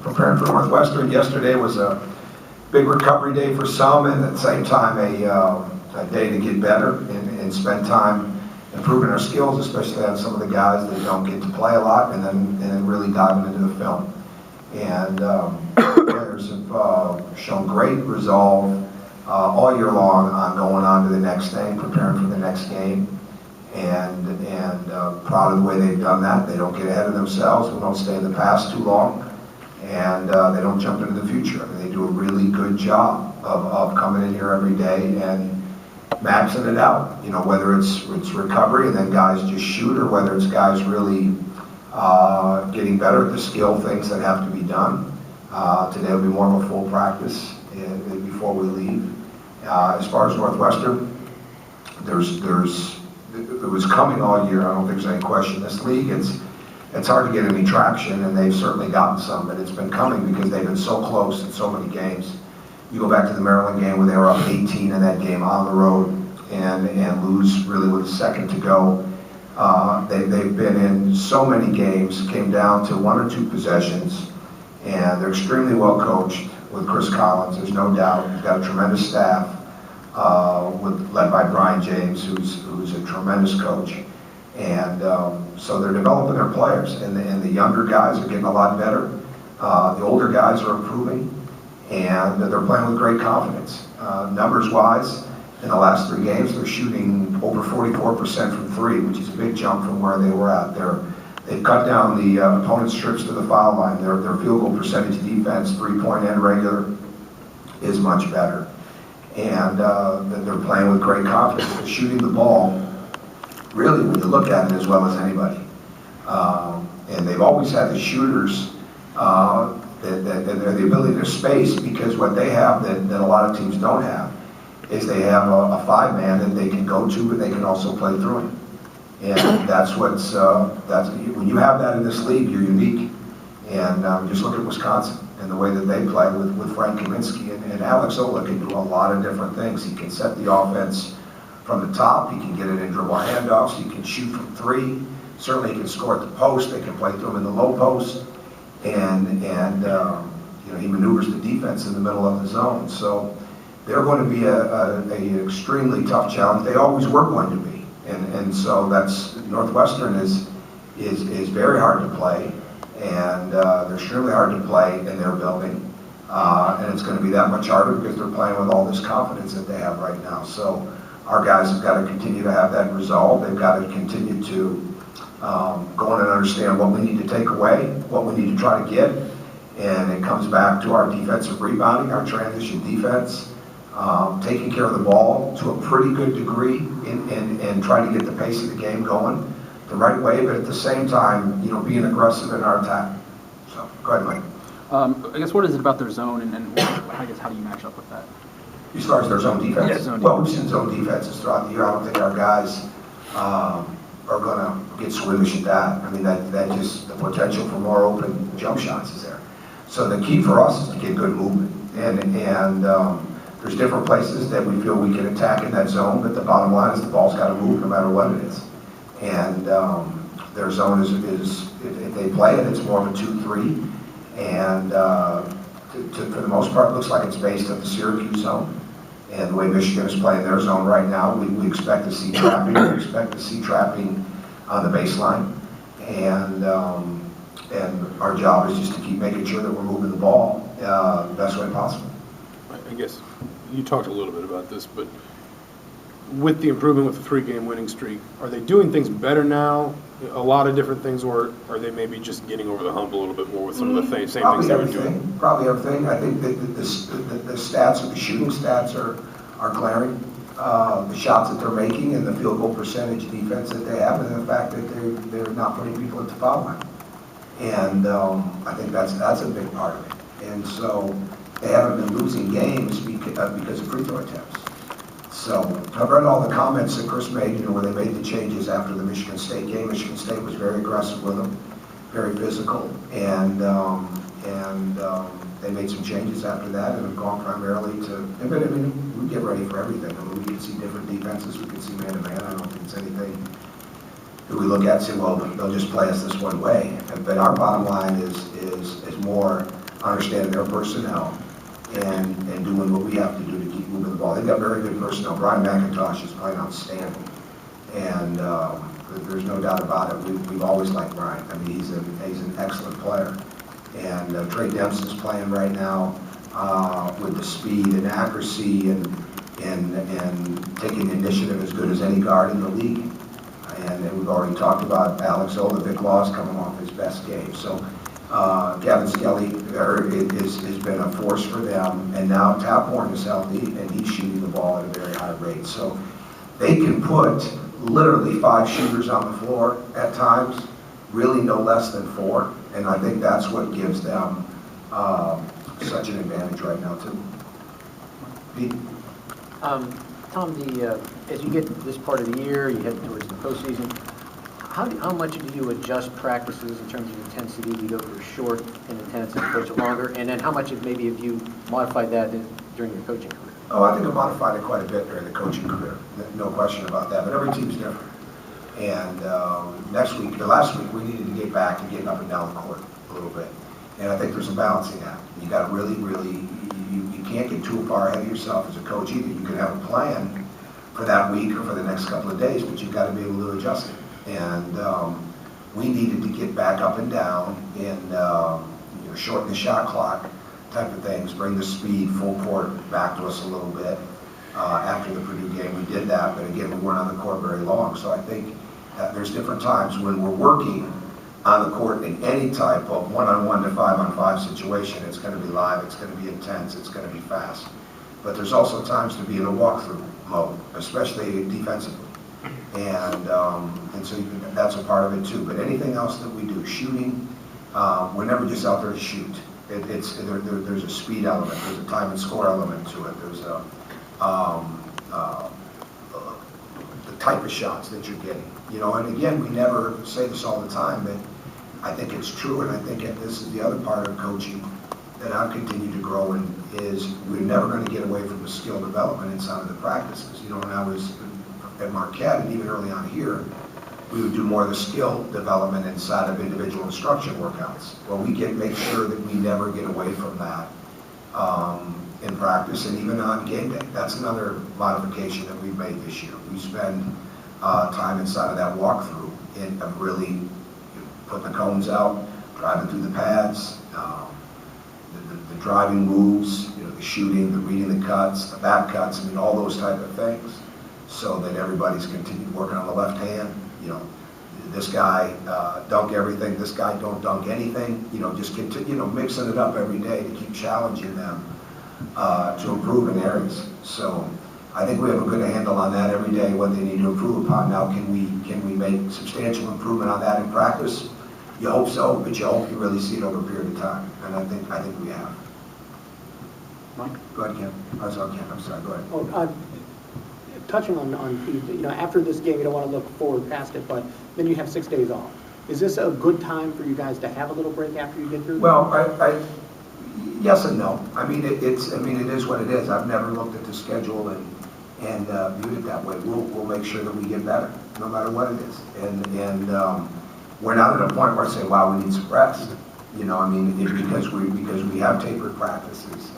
preparing for Northwestern. Yesterday was a big recovery day for some, and at the same time a day to get better and spend time improving our skills, especially on some of the guys that don't get to play a lot, and then really diving into the film. And players have shown great resolve all year long on going on to the next thing, preparing for the next game, and proud of the way they've done that. They don't get ahead of themselves. We don't stay in the past too long, and they don't jump into the future. I mean, they do a really good job of coming in here every day and maxing it out. You know, whether it's recovery and then guys just shoot, or whether it's guys really getting better at the skill things that have to be done. Today will be more of a full practice before we leave. As far as Northwestern, it was coming all year. I don't think there's any question. This league, it's hard to get any traction, and they've certainly gotten some, but it's been coming because they've been so close in so many games. You go back to the Maryland game where they were up 18 in that game on the road and lose really with a second to go. They've been in so many games, came down to 1 or 2 possessions, and they're extremely well coached with Chris Collins, there's no doubt. He's got a tremendous staff, led by Brian James, who's a tremendous coach. And so they're developing their players, and the younger guys are getting a lot better. The older guys are improving, and they're playing with great confidence. Numbers-wise, in the last 3 games, they're shooting over 44% from 3, which is a big jump from where they were at. They've cut down the opponent's trips to the foul line. Their field goal percentage defense, 3-point and regular, is much better. And they're playing with great confidence. They're shooting the ball, really, when you look at it, as well as anybody. And they've always had the shooters, the ability to space, because what they have that a lot of teams don't have is they have a 5-man that they can go to, but they can also play through him. And that's when you have that in this league, you're unique. And just look at Wisconsin and the way that they play with Frank Kaminsky, and Alex Ola can do a lot of different things. He can set the offense from the top. He can get it in dribble handoffs. He can shoot from 3. Certainly, he can score at the post. They can play through him in the low post, and he maneuvers the defense in the middle of the zone. So they're going to be a extremely tough challenge. They always were going to be. And so Northwestern is very hard to play, and they're extremely hard to play in their building, and it's going to be that much harder because they're playing with all this confidence that they have right now. So our guys have got to continue to have that resolve. They've got to continue to go in and understand what we need to take away, what we need to try to get, and it comes back to our defensive rebounding, our transition defense. Taking care of the ball to a pretty good degree and trying to get the pace of the game going the right way, but at the same time, being aggressive in our attack. So, go ahead, Mike. I guess what is it about their zone, and I guess how do you match up with that? As far as their zone defense? Yeah, zone well, defense. We've seen zone defenses throughout the year. I don't think our guys are going to get swimmish at that. I mean, that just, the potential for more open jump shots is there. So the key for us is to get good movement, and there's different places that we feel we can attack in that zone, but the bottom line is the ball's got to move no matter what it is. And their zone is if they play it, it's more of a 2-3. And for the most part, it looks like it's based on the Syracuse zone. And the way Michigan is playing their zone right now, we expect to see trapping. We expect to see trapping on the baseline. And our job is just to keep making sure that we're moving the ball the best way possible. I guess you talked a little bit about this, but with the improvement with the 3-game winning streak, are they doing things better now? A lot of different things, or are they maybe just getting over the hump a little bit more with some of the same things they were doing? Probably everything. I think that the stats, the shooting stats are glaring. The shots that they're making and the field goal percentage defense that they have, and the fact that they're not putting people at the foul line. And I think that's a big part of it. And so they haven't been losing games because of free throw attempts. So I've read all the comments that Chris made, where they made the changes after the Michigan State game. Michigan State was very aggressive with them, very physical, and they made some changes after that and have gone primarily to. But I mean, we get ready for everything. I mean, we can see different defenses. We can see man-to-man. I don't think it's anything that we look at and say, well, they'll just play us this one way. But our bottom line is more understanding their personnel, and doing what we have to do to keep moving the ball. They've got very good personnel. Brian McIntosh is playing outstanding, and there's no doubt about it. We've always liked Brian. I mean, he's an excellent player. And Trey Dempsey's playing right now with the speed and accuracy and taking the initiative as good as any guard in the league. And we've already talked about Alex O, the big loss, coming off his best game. So Gavin Skelly has been a force for them, and now Taphorn is healthy, and he's shooting the ball at a very high rate. So they can put literally 5 shooters on the floor at times, really no less than 4, and I think that's what gives them such an advantage right now too. Pete? Tom, as you get to this part of the year, you head towards the postseason, how much do you adjust practices in terms of intensity? Do you go for short and intense as opposed to longer? And then how much have you modified that during your coaching career? Oh, I think I modified it quite a bit during the coaching career, no question about that, but every team's different. And last week, we needed to get back to getting up and down the court a little bit. And I think there's a balancing act. You got to really, you can't get too far ahead of yourself as a coach either. You can have a plan for that week or for the next couple of days, but you've got to be able to adjust it. And we needed to get back up and down and shorten the shot clock type of things, bring the speed full court back to us a little bit. After the Purdue game, we did that, but again, we weren't on the court very long. So I think that there's different times when we're working on the court in any type of 1-on-1 to 5-on-5 situation. It's going to be live, it's going to be intense, it's going to be fast. But there's also times to be in a walkthrough mode, especially defensively. And so that's a part of it too. But anything else that we do, shooting, we're never just out there to shoot. There's a speed element, there's a time and score element to it. There's the type of shots that you're getting. And again, we never say this all the time, but I think it's true, and I think this is the other part of coaching that I've continued to grow in, is we're never going to get away from the skill development inside of the practices. When I was at Marquette, and even early on here, we would do more of the skill development inside of individual instruction workouts. Well, we make sure that we never get away from that in practice and even on game day. That's another modification that we've made this year. We spend time inside of that walkthrough of really putting the cones out, driving through the pads, the driving moves, the shooting, the reading the cuts, the back cuts, all those type of things, so that everybody's continued working on the left hand. This guy dunk everything, this guy don't dunk anything. Just continue, mixing it up every day to keep challenging them to improve in areas. So I think we have a good handle on that every day, what they need to improve upon. Now, can we make substantial improvement on that in practice? You hope so, but you hope you really see it over a period of time, and I think we have. Mike? Go ahead, Ken. I'm sorry. Go ahead. Oh, touching on Pete, after this game, you don't want to look forward past it, but then you have 6 days off. Is this a good time for you guys to have a little break after you get through? Well, yes and no. It is what it is. I've never looked at the schedule and viewed it that way. We'll make sure that we get better, no matter what it is. And we're not at a point where I say, wow, we need some rest. Because we have tapered practices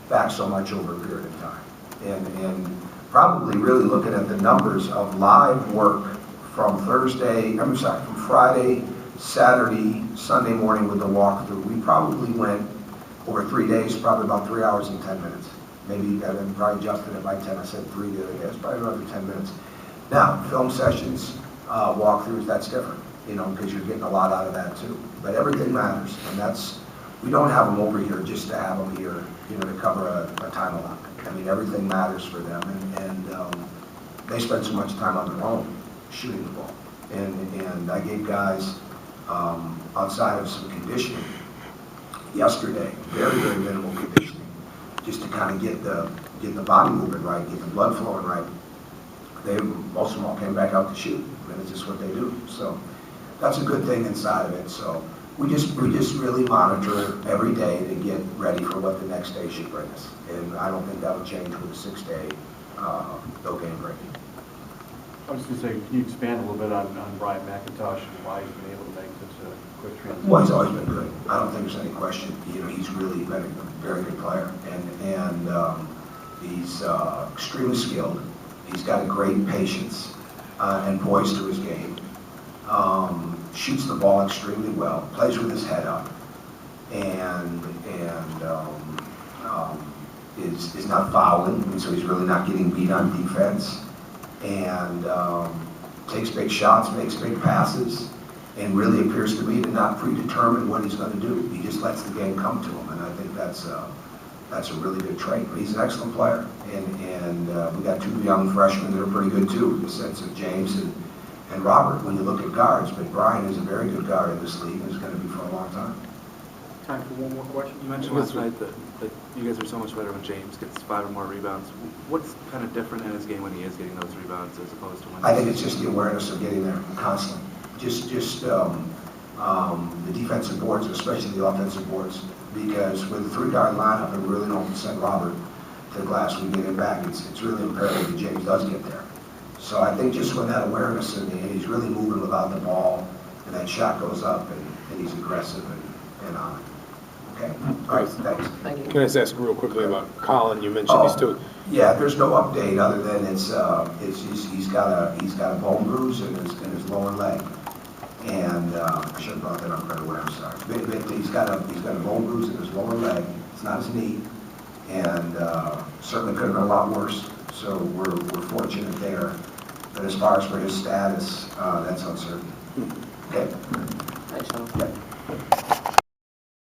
back so much over a period of time. And probably really looking at the numbers of live work from Friday, Saturday, Sunday morning with the walkthrough. We probably went over 3 days, probably about 3 hours and 10 minutes. Maybe I probably adjusted it by 10. I said 3 the other day. It's probably another 10 minutes. Now, film sessions, walkthroughs, that's different, because you're getting a lot out of that too. But everything matters, and we don't have them over here just to have them here, to cover a time allotment. Everything matters for them, and they spend so much time on their own shooting the ball. And I gave guys, outside of some conditioning yesterday, very, very minimal conditioning, just to kind of get the body moving right, get the blood flowing right. Most of them all came back out to shoot. It's just what they do. So that's a good thing inside of it. So we just really monitor every day to get ready for what the next day should bring us. And I don't think that will change with a 6-day no game break. I was going to say, can you expand a little bit on Brian McIntosh and why he's been able to make such a quick transition. Well, he's always been good. I don't think there's any question. You know, he's really been a very good player, and he's extremely skilled. He's got great patience and poise to his game. Shoots the ball extremely well. Plays with his head up, and is not fouling, and so he's really not getting beat on defense. And takes big shots, makes big passes, and really appears to me to not predetermine what he's going to do. He just lets the game come to him, and I think that's a really good trait. But he's an excellent player, and we got two young freshmen that are pretty good too, in the sense of James and Robert. When you look at guards, but Brian is a very good guard in this league, and is going to be for a long time. Time for one more question. You mentioned last night that you guys are so much better when James gets 5 or more rebounds. What's kind of different in his game when he is getting those rebounds as opposed to when I think it's just the awareness of getting there constantly. Just the defensive boards, especially the offensive boards, because with the three-guard lineup, and we really don't send Robert to the glass, we get him back. It's really imperative that James does get there. So I think just when that awareness, and he's really moving without the ball, and that shot goes up, and he's aggressive and on it. Okay, all right, thanks. Thank you. Can I just ask real quickly about Colin? You mentioned these two. Yeah, there's no update other than he's got a bone bruise in his lower leg, and I should have brought that up right away. I'm sorry. But he's got a bone bruise in his lower leg. It's not his knee, and certainly could have been a lot worse. So we're fortunate there. But as far as for his status, that's uncertain. Okay. Thanks, Tom. Yeah.